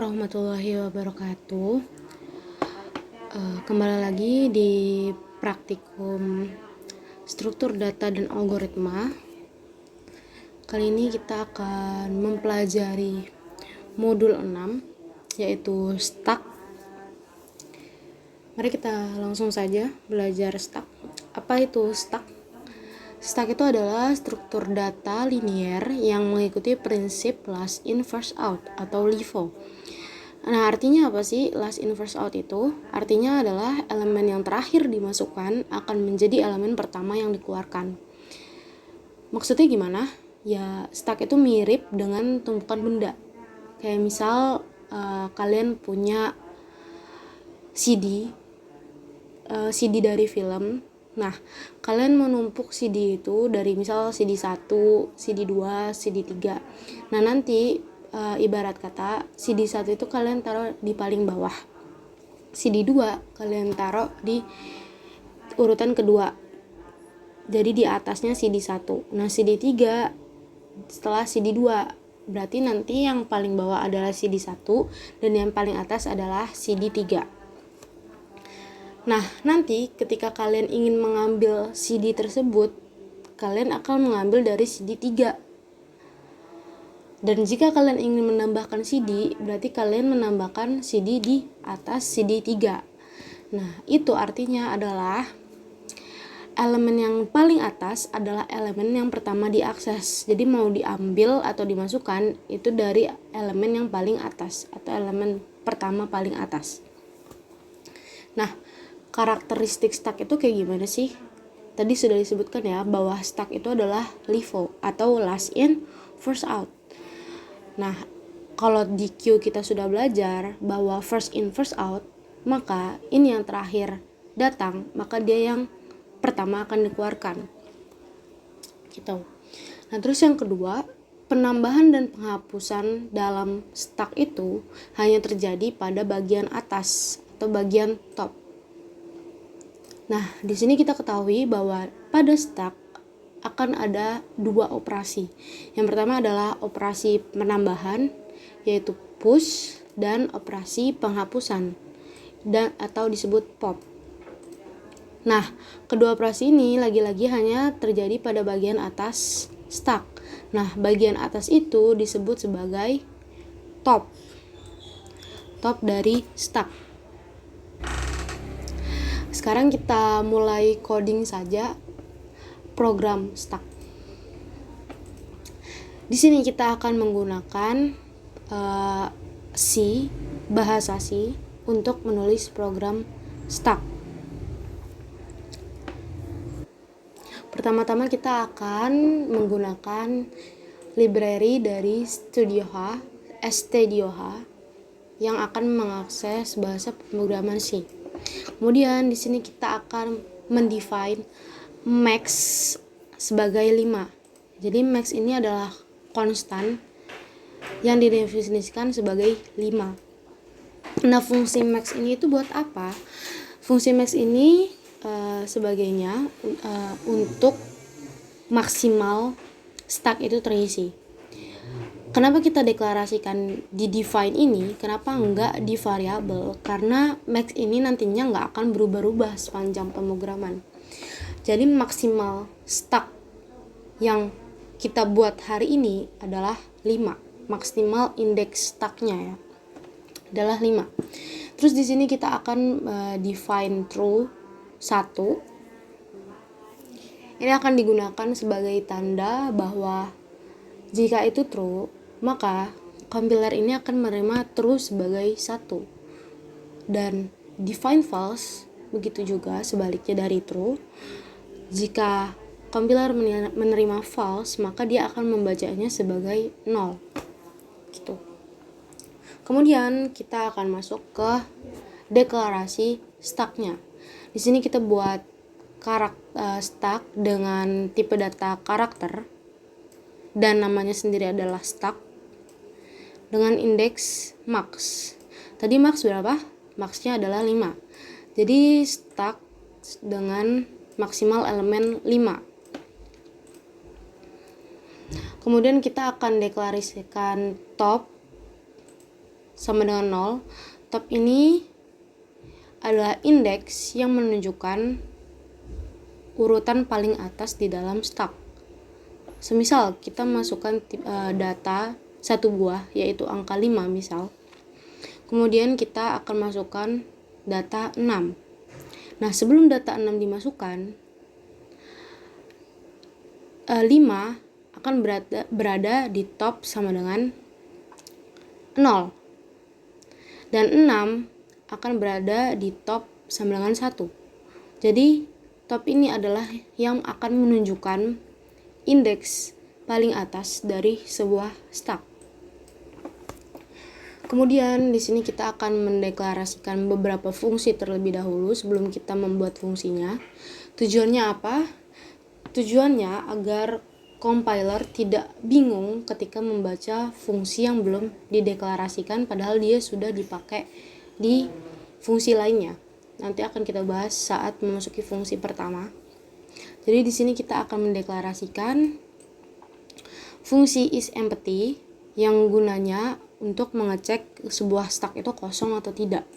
warahmatullahi wabarakatuh. Kembali lagi di praktikum struktur data dan algoritma. Kali ini kita akan mempelajari modul 6, yaitu stack. Mari kita langsung saja belajar stack. Apa itu stack? Stack itu adalah struktur data linier yang mengikuti prinsip last in first out atau LIFO. Nah, artinya apa sih last in first out itu? Artinya adalah elemen yang terakhir dimasukkan akan menjadi elemen pertama yang dikeluarkan. Maksudnya gimana? Ya, stack itu mirip dengan tumpukan benda. Kayak misal kalian punya CD dari film. Nah, kalian menumpuk CD itu dari misal CD 1, CD 2, CD 3. Nah, nanti ibarat kata CD 1 itu kalian taruh di paling bawah. CD 2 kalian taruh di urutan kedua. Jadi di atasnya CD 1. Nah, CD 3 setelah CD 2. Berarti nanti yang paling bawah adalah CD 1 dan yang paling atas adalah CD 3. Nah, nanti ketika kalian ingin mengambil CD tersebut, kalian akan mengambil dari CD 3. Dan jika kalian ingin menambahkan CD, berarti kalian menambahkan CD di atas CD 3. Nah, itu artinya adalah elemen yang paling atas adalah elemen yang pertama diakses. Jadi mau diambil atau dimasukkan itu dari elemen yang paling atas atau elemen pertama paling atas. Nah, karakteristik stack itu kayak gimana sih? Tadi sudah disebutkan ya bahwa stack itu adalah LIFO atau last in first out. Nah, kalau di Q kita sudah belajar bahwa first in first out, maka ini yang terakhir datang, maka dia yang pertama akan dikeluarkan. Gitu. Nah, terus yang kedua, penambahan dan penghapusan dalam stack itu hanya terjadi pada bagian atas atau bagian top. Nah, di sini kita ketahui bahwa pada stack akan ada dua operasi. Yang pertama adalah operasi penambahan, yaitu push, dan operasi penghapusan, dan atau disebut pop. Nah, kedua operasi ini lagi-lagi hanya terjadi pada bagian atas stack. Nah, bagian atas itu disebut sebagai top. Top dari stack. Sekarang kita mulai coding saja program stack. Di sini kita akan menggunakan bahasa C untuk menulis program stack. Pertama-tama kita akan menggunakan library dari StudioH yang akan mengakses bahasa pemrograman C. Kemudian di sini kita akan mendefine max sebagai 5. Jadi max ini adalah konstan yang didefinisikan sebagai 5. Nah, fungsi max ini itu buat apa? Fungsi max ini sebagainya untuk maksimal stack itu terisi. Kenapa kita deklarasikan di define ini? Kenapa enggak di variabel? Karena max ini nantinya enggak akan berubah-ubah sepanjang pemrograman. Jadi maksimal stack yang kita buat hari ini adalah 5. Maksimal indeks stacknya ya adalah 5. Terus di sini kita akan define true 1. Ini akan digunakan sebagai tanda bahwa jika itu true, maka compiler ini akan menerima true sebagai 1. Dan define false, begitu juga sebaliknya dari true. Jika compiler menerima false, maka dia akan membacanya sebagai 0. Gitu. Kemudian kita akan masuk ke deklarasi stacknya. Di sini kita buat stack dengan tipe data karakter dan namanya sendiri adalah stack dengan indeks max. Tadi max berapa? Maxnya adalah 5. Jadi stack dengan maksimal elemen 5. Kemudian kita akan deklarasikan top sama dengan 0, top ini adalah indeks yang menunjukkan urutan paling atas di dalam stack. Semisal kita masukkan data satu buah, yaitu angka 5 misal. Kemudian kita akan masukkan data 6. Nah, sebelum data 6 dimasukkan, 5 akan berada di top sama dengan 0. Dan 6 akan berada di top sama dengan 1. Jadi, top ini adalah yang akan menunjukkan indeks paling atas dari sebuah stack. Kemudian di sini kita akan mendeklarasikan beberapa fungsi terlebih dahulu sebelum kita membuat fungsinya. Tujuannya apa? Tujuannya agar compiler tidak bingung ketika membaca fungsi yang belum dideklarasikan padahal dia sudah dipakai di fungsi lainnya. Nanti akan kita bahas saat memasuki fungsi pertama. Jadi di sini kita akan mendeklarasikan fungsi isEmpty yang gunanya untuk mengecek sebuah stack itu kosong atau tidak.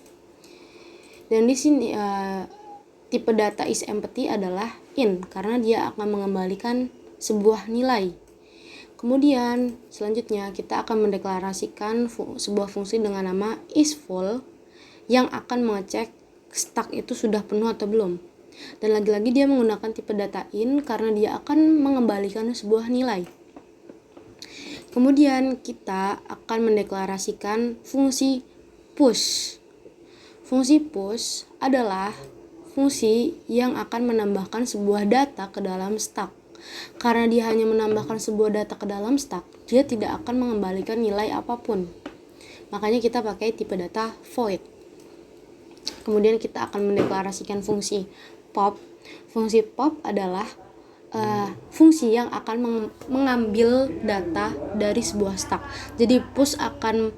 Dan di sini tipe data isEmpty adalah in karena dia akan mengembalikan sebuah nilai. Kemudian selanjutnya kita akan mendeklarasikan sebuah fungsi dengan nama isFull yang akan mengecek stack itu sudah penuh atau belum. Dan lagi-lagi dia menggunakan tipe data in karena dia akan mengembalikan sebuah nilai. Kemudian kita akan mendeklarasikan fungsi push. Fungsi push adalah fungsi yang akan menambahkan sebuah data ke dalam stack. Karena dia hanya menambahkan sebuah data ke dalam stack, dia tidak akan mengembalikan nilai apapun. Makanya kita pakai tipe data void. Kemudian kita akan mendeklarasikan fungsi pop. Fungsi pop adalah fungsi yang akan mengambil data dari sebuah stack. Jadi push akan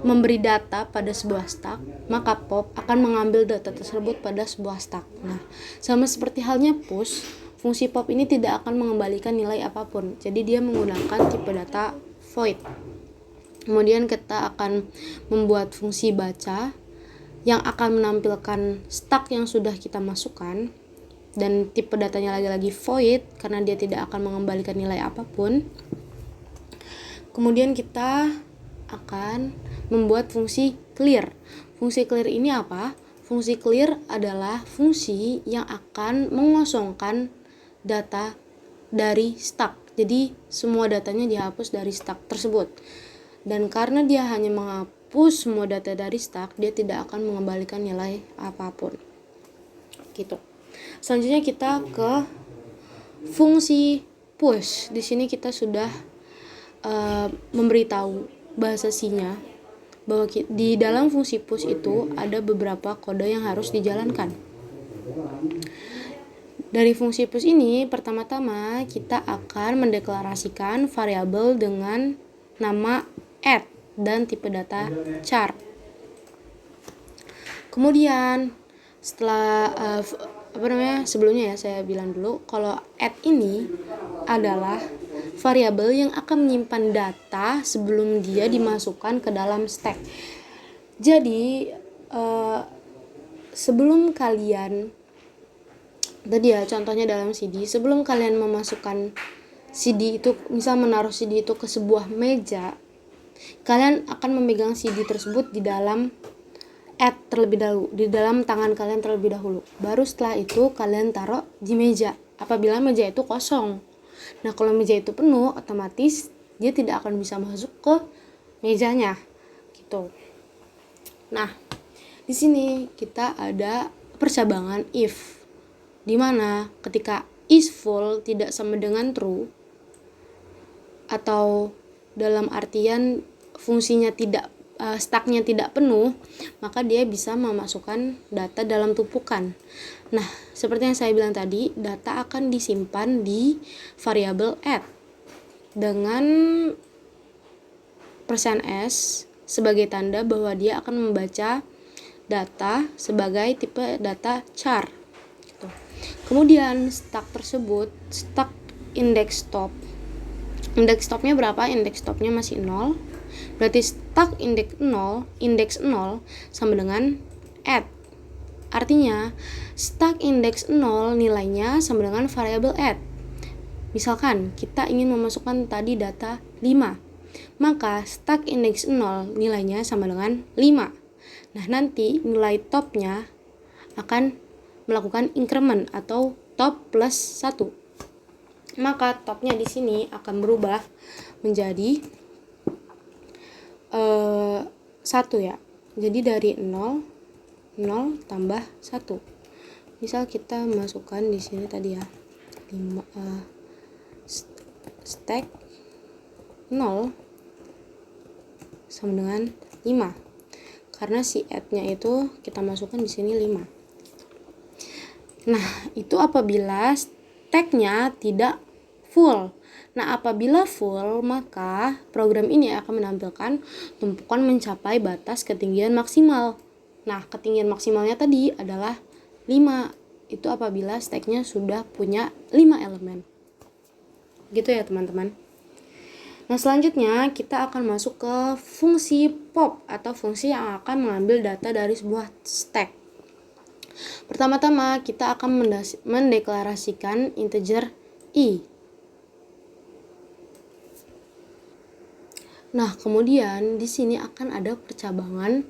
memberi data pada sebuah stack, maka pop akan mengambil data tersebut pada sebuah stack. Nah, sama seperti halnya push, fungsi pop ini tidak akan mengembalikan nilai apapun. Jadi dia menggunakan tipe data void. Kemudian kita akan membuat fungsi baca yang akan menampilkan stack yang sudah kita masukkan, dan tipe datanya lagi-lagi void karena dia tidak akan mengembalikan nilai apapun. Kemudian kita akan membuat fungsi clear. Fungsi clear ini apa? Fungsi clear adalah fungsi yang akan mengosongkan data dari stack. Jadi semua datanya dihapus dari stack tersebut. Dan karena dia hanya menghapus semua data dari stack, dia tidak akan mengembalikan nilai apapun. Gitu. Selanjutnya kita ke fungsi push. Di sini kita sudah memberitahu bahasa C-nya bahwa di dalam fungsi push itu ada beberapa kode yang harus dijalankan. Dari fungsi push ini, pertama-tama kita akan mendeklarasikan variabel dengan nama add dan tipe data char. Kemudian setelah sebelumnya ya saya bilang dulu kalau add ini adalah variabel yang akan menyimpan data sebelum dia dimasukkan ke dalam stack. Jadi sebelum kalian tadi ya contohnya dalam CD, sebelum kalian memasukkan CD itu, misal menaruh CD itu ke sebuah meja, kalian akan memegang CD tersebut di dalam add terlebih dahulu, di dalam tangan kalian terlebih dahulu. Baru setelah itu kalian taruh di meja apabila meja itu kosong. Nah, kalau meja itu penuh, otomatis dia tidak akan bisa masuk ke mejanya gitu. Nah, di sini kita ada percabangan if, di mana ketika isFull tidak sama dengan true, atau dalam artian fungsinya tidak stacknya tidak penuh, maka dia bisa memasukkan data dalam tumpukan. Nah, seperti yang saya bilang tadi, data akan disimpan di variabel add dengan %s sebagai tanda bahwa dia akan membaca data sebagai tipe data char. Gitu. Kemudian stack tersebut, stack index top. Index topnya berapa? Index topnya masih 0. Berarti stack indeks 0 sama dengan add. Artinya stack indeks 0 nilainya sama dengan variabel add. Misalkan kita ingin memasukkan tadi data 5, maka stack indeks 0 nilainya sama dengan 5. Nah, nanti nilai topnya akan melakukan increment atau top plus 1. Maka topnya di sini akan berubah menjadi 1 ya. Jadi dari 0 tambah 1. Misal kita masukkan di sini tadi ya. 5 stack 0 sama dengan 5. Karena si add-nya itu kita masukkan di sini 5. Nah, itu apabila stack-nya tidak full. Nah, apabila full, maka program ini akan menampilkan tumpukan mencapai batas ketinggian maksimal. Nah, ketinggian maksimalnya tadi adalah 5. Itu apabila stack-nya sudah punya 5 elemen. Gitu ya, teman-teman. Nah, selanjutnya kita akan masuk ke fungsi pop atau fungsi yang akan mengambil data dari sebuah stack. Pertama-tama kita akan mendeklarasikan integer i. Nah, kemudian di sini akan ada percabangan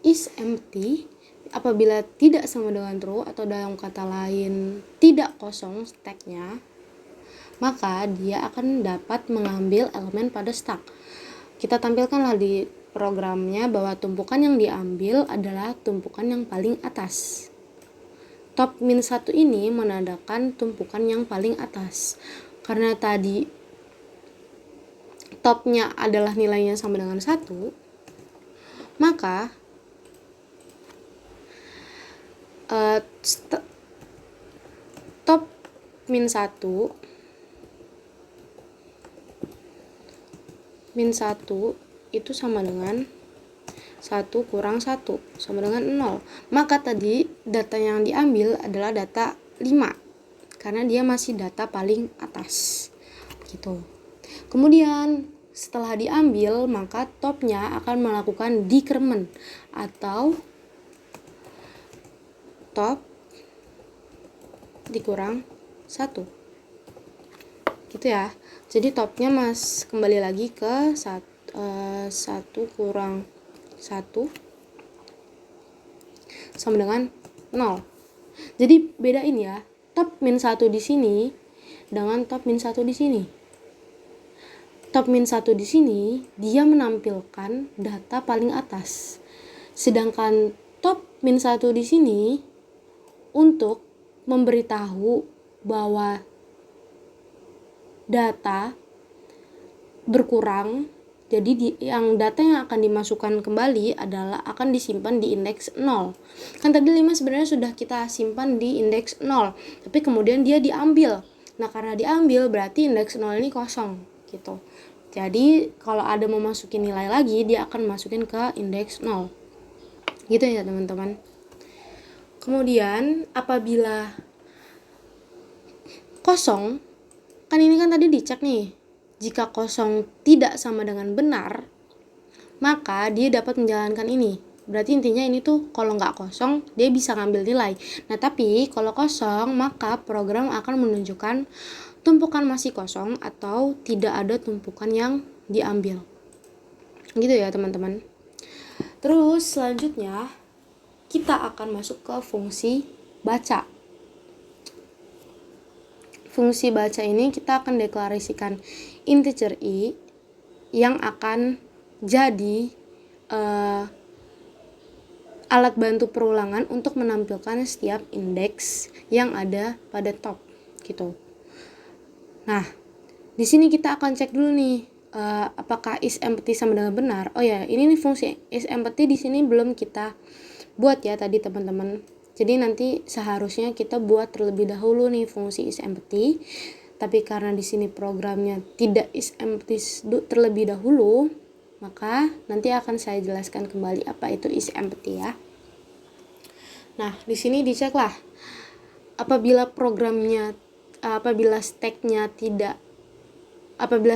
is empty apabila tidak sama dengan true atau dalam kata lain tidak kosong stacknya, maka dia akan dapat mengambil elemen pada stack. Kita tampilkanlah di programnya bahwa tumpukan yang diambil adalah tumpukan yang paling atas. Top min 1 ini menandakan tumpukan yang paling atas. Karena tadi topnya adalah nilainya sama dengan 1, maka top min 1 itu sama dengan 1 kurang 1 sama dengan 0. Maka tadi data yang diambil adalah data 5 karena dia masih data paling atas gitu. Kemudian setelah diambil, maka topnya akan melakukan decrement atau top dikurang 1 gitu ya. Jadi topnya kembali lagi ke 1 kurang 1 sama dengan 0. Jadi bedain ya, top min 1 di sini dengan top min 1 di sini. Top min 1 di sini dia menampilkan data paling atas. Sedangkan top min 1 di sini untuk memberitahu bahwa data berkurang. Jadi yang data yang akan dimasukkan kembali adalah akan disimpan di indeks 0. Kan tadi 5 sebenarnya sudah kita simpan di indeks 0, tapi kemudian dia diambil. Nah, karena diambil berarti indeks 0 ini kosong gitu. Jadi kalau ada mau masukin nilai lagi, dia akan masukin ke indeks 0. Gitu ya, teman-teman. Kemudian apabila kosong, kan ini kan tadi dicek nih, jika kosong tidak sama dengan benar, maka dia dapat menjalankan ini. Berarti intinya ini tuh kalau nggak kosong, dia bisa ngambil nilai. Nah, tapi kalau kosong, maka program akan menunjukkan tumpukan masih kosong atau tidak ada tumpukan yang diambil. Gitu ya, teman-teman. Terus selanjutnya kita akan masuk ke fungsi baca. Fungsi baca ini kita akan deklarasikan integer i yang akan jadi alat bantu perulangan untuk menampilkan setiap indeks yang ada pada top gitu. Nah, di sini kita akan cek dulu nih apakah is empty sama dengan benar. Oh ya, ini nih fungsi is empty di sini belum kita buat ya tadi, teman-teman. Jadi nanti seharusnya kita buat terlebih dahulu nih fungsi is empty. Tapi karena di sini programnya tidak is empty terlebih dahulu, maka nanti akan saya jelaskan kembali apa itu is empty ya. Nah, di sini diceklah apabila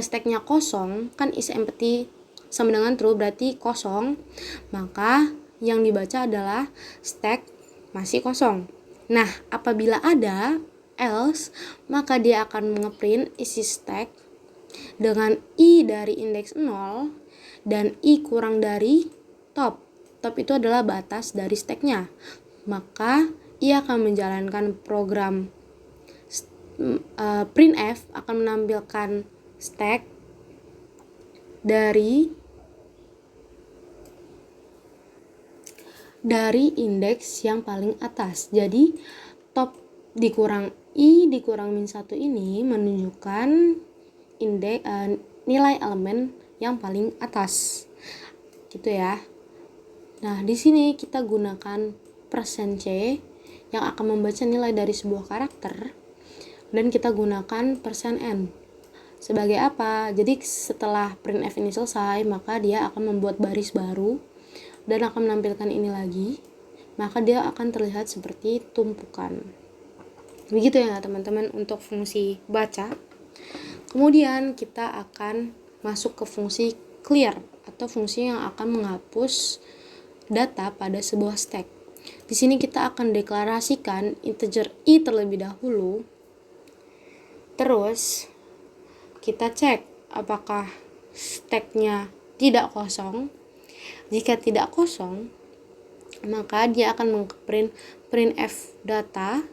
stacknya kosong, kan is empty sama dengan true berarti kosong, maka yang dibaca adalah stack masih kosong. Nah, apabila ada else, maka dia akan ngeprint isi stack dengan i dari indeks 0 dan i kurang dari top. Top itu adalah batas dari stacknya. Maka ia akan menjalankan program printf akan menampilkan stack dari indeks yang paling atas. Jadi top dikurang i dikurang min 1 ini menunjukkan nilai elemen yang paling atas. Gitu ya. Nah, di sini kita gunakan %c yang akan membaca nilai dari sebuah karakter, dan kita gunakan %n. Sebagai apa? Jadi setelah printf ini selesai, maka dia akan membuat baris baru dan akan menampilkan ini lagi. Maka dia akan terlihat seperti tumpukan. Begitu ya teman-teman untuk fungsi baca. Kemudian kita akan masuk ke fungsi clear atau fungsi yang akan menghapus data pada sebuah stack. Di sini kita akan deklarasikan integer i terlebih dahulu. Terus kita cek apakah stacknya tidak kosong. Jika tidak kosong, maka dia akan mengeprint printf data,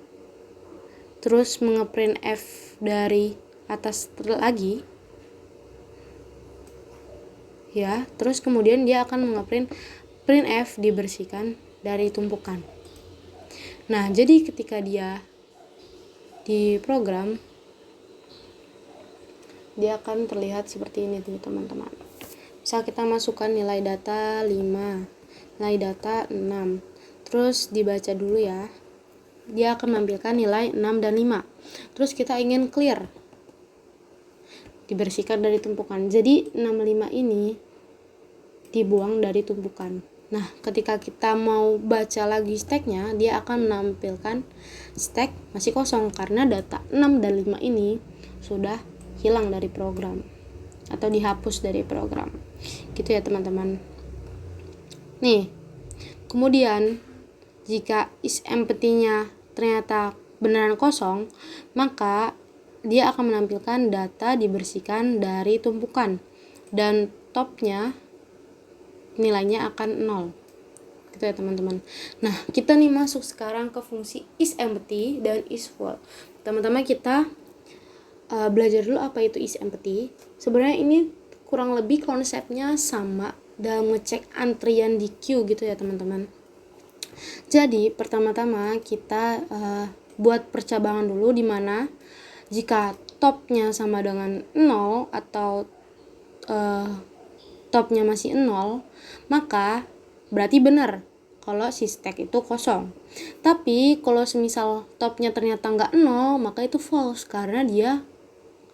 terus mengeprintf dari atas lagi, ya. Terus kemudian dia akan mengeprint printf dibersihkan dari tumpukan. Nah, jadi ketika dia diprogram, dia akan terlihat seperti ini teman-teman. Misal kita masukkan nilai data 5, nilai data 6, terus dibaca dulu ya. Dia akan menampilkan nilai 6 dan 5. Terus kita ingin clear, dibersihkan dari tumpukan. Jadi 65 ini dibuang dari tumpukan. Nah, ketika kita mau baca lagi stacknya, dia akan menampilkan stack masih kosong karena data 6 dan 5 ini sudah hilang dari program atau dihapus dari program. Gitu ya teman-teman. Nih, kemudian jika isEmpty-nya ternyata beneran kosong, maka dia akan menampilkan data dibersihkan dari tumpukan dan topnya nilainya akan 0. Gitu ya teman-teman. Nah, kita nih masuk sekarang ke fungsi isEmpty dan isFull. Teman-teman, kita belajar dulu apa itu isEmpty. Sebenarnya ini kurang lebih konsepnya sama dalam ngecek antrian di queue gitu ya teman-teman. Jadi pertama-tama kita buat percabangan dulu, di mana jika topnya sama dengan 0 atau topnya masih 0, maka berarti benar kalau si stack itu kosong. Tapi kalau semisal topnya ternyata nggak 0, maka itu false karena dia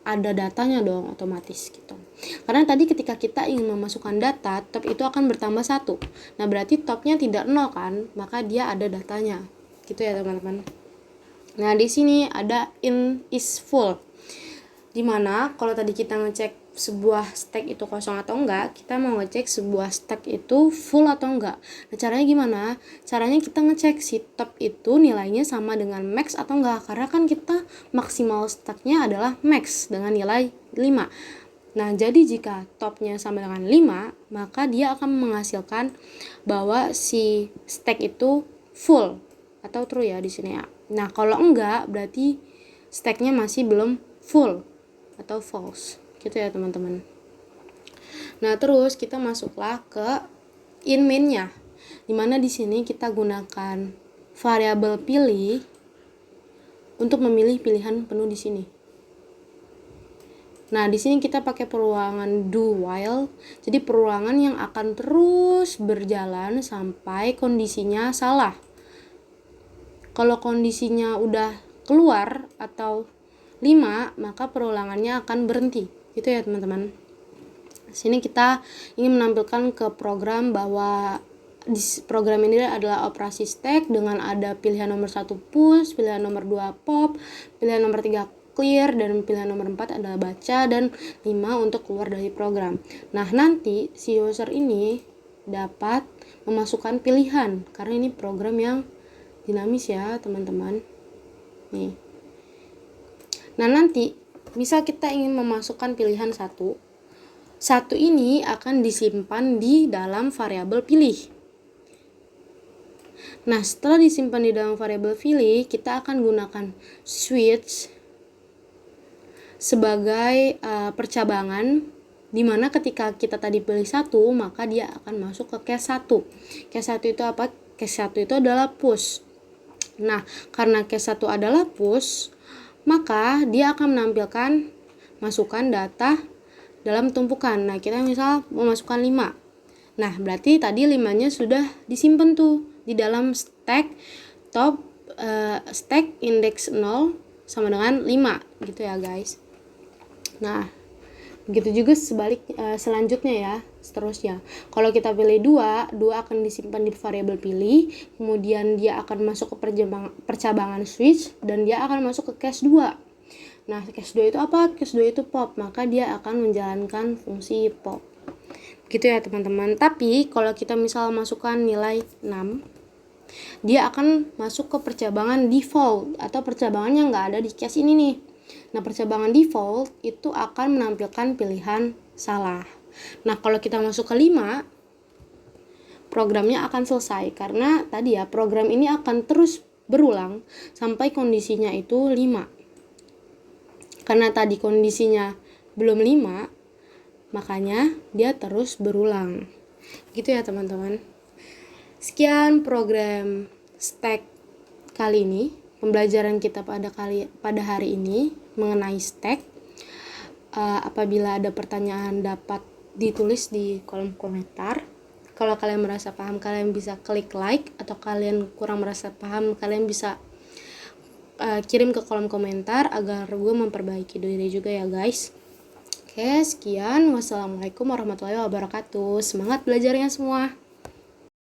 ada datanya dong otomatis gitu. Karena tadi ketika kita ingin memasukkan data, top itu akan bertambah 1. Nah, berarti topnya tidak 0 kan, maka dia ada datanya. Gitu ya teman-teman. Nah, di sini ada isFull. Dimana kalau tadi kita ngecek sebuah stack itu kosong atau enggak, kita mau ngecek sebuah stack itu full atau enggak. Nah, caranya gimana? Caranya kita ngecek si top itu nilainya sama dengan max atau enggak, karena kan kita maksimal stacknya adalah max dengan nilai 5. Nah, jadi jika topnya sama dengan 5, maka dia akan menghasilkan bahwa si stack itu full atau true ya di sini ya. Nah, kalau enggak berarti stacknya masih belum full atau false. Gitu ya teman-teman. Nah, terus kita masuklah ke in-main-nya, dimana di sini kita gunakan variabel pilih untuk memilih pilihan penuh di sini. Nah, di sini kita pakai perulangan do while. Jadi perulangan yang akan terus berjalan sampai kondisinya salah. Kalau kondisinya udah keluar atau 5, maka perulangannya akan berhenti. Gitu ya teman-teman. Sini kita ingin menampilkan ke program bahwa di program ini adalah operasi stack dengan ada pilihan nomor 1 push, pilihan nomor 2 pop, pilihan nomor 3 clear, dan pilihan nomor 4 adalah baca, dan 5 untuk keluar dari program. Nah, nanti si user ini dapat memasukkan pilihan karena ini program yang dinamis ya teman-teman. Nih. Nah, nanti misal kita ingin memasukkan pilihan satu ini akan disimpan di dalam variabel pilih. Nah, setelah disimpan di dalam variabel pilih, kita akan gunakan switch sebagai percabangan, dimana ketika kita tadi pilih satu, maka dia akan masuk ke case 1. Case 1 itu apa? Case 1 itu adalah push. Nah, karena case 1 adalah push, maka dia akan menampilkan masukan data dalam tumpukan. Nah, kita misal memasukkan 5. Nah, berarti tadi 5-nya sudah disimpan tuh di dalam stack top stack index 0 sama dengan 5 gitu ya guys. Nah, begitu juga selanjutnya ya, seterusnya. Kalau kita pilih 2 akan disimpan di variabel pilih, kemudian dia akan masuk ke percabangan switch, dan dia akan masuk ke case 2. Nah, case 2 itu apa? Case 2 itu pop, maka dia akan menjalankan fungsi pop. Gitu ya teman-teman. Tapi kalau kita misal masukkan nilai 6, dia akan masuk ke percabangan default atau percabangan yang nggak ada di case ini nih. Nah, percabangan default itu akan menampilkan pilihan salah. Nah, kalau kita masuk ke 5, programnya akan selesai karena tadi ya program ini akan terus berulang sampai kondisinya itu 5. Karena tadi kondisinya belum 5, makanya dia terus berulang. Gitu ya teman-teman. Sekian program stack kali ini, pembelajaran kita pada hari ini mengenai stack. Apabila ada pertanyaan dapat ditulis di kolom komentar. Kalau kalian merasa paham, kalian bisa klik like, atau kalian kurang merasa paham, kalian bisa kirim ke kolom komentar agar gue memperbaiki diri juga ya guys. Oke, sekian. Wassalamualaikum warahmatullahi wabarakatuh. Semangat belajarnya semua.